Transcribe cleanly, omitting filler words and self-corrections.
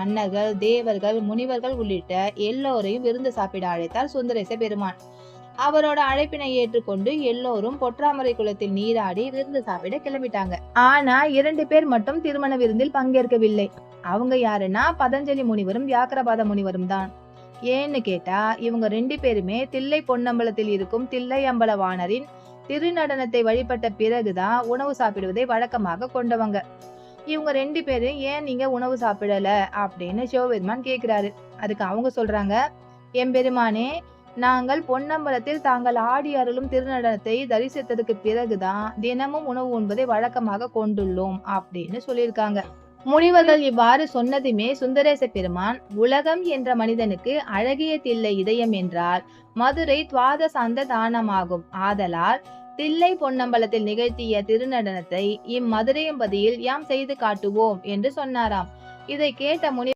மன்னர்கள், தேவர்கள், முனிவர்கள் உள்ளிட்ட எல்லோரையும் விருந்து சாப்பிட அழைத்தார் சுந்தரேச பெருமான். அவரோட அழைப்பினை ஏற்றுக்கொண்டு எல்லோரும் பொற்றாமரை குளத்தில் நீராடி விருந்து சாப்பிட கிளம்பிட்டாங்க. ஆனா 2 பேர் மட்டும் திருமண விருந்தில் பங்கேற்கவில்லை. அவங்க யாருன்னா பதஞ்சலி முனிவரும் வியாக்கிரபாத முனிவரும் தான். ஏன்னு கேட்டா இவங்க 2 பேருமே தில்லை பொன்னம்பலத்தில் இருக்கும் தில்லை அம்பலவாணரின் திருநடனத்தை வழிபட்ட பிறகுதான் உணவு சாப்பிடுவதை வழக்கமாக கொண்டவங்க. இவங்க 2 பேரும் ஏன் நீங்க உணவு சாப்பிடல அப்படின்னு சிவபெருமான் கேக்குறாரு. அதுக்கு அவங்க சொல்றாங்க, எம்பெருமானே, நாங்கள் பொன்னம்பலத்தில் தாங்கள் ஆடி அருளும் திருநடனத்தை தரிசித்ததுக்கு பிறகுதான் தினமும் உணவு உண்பதை வழக்கமாக கொண்டுள்ளோம் அப்படின்னு சொல்லியிருக்காங்க. முனிவர்கள் இவ்வாறு சொன்னதுமே சுந்தரேச பெருமான், உலகம் என்ற மனிதனுக்கு அழகிய தில்லை இதயம் என்றால் மதுரை துவாதசாந்த தானமாகும். ஆதலால் தில்லை பொன்னம்பலத்தில் நிகழ்த்திய திருநடனத்தை இம்மதுரையம்பதியில் யாம் செய்து காட்டுவோம் என்று சொன்னாராம். இதை கேட்ட முனி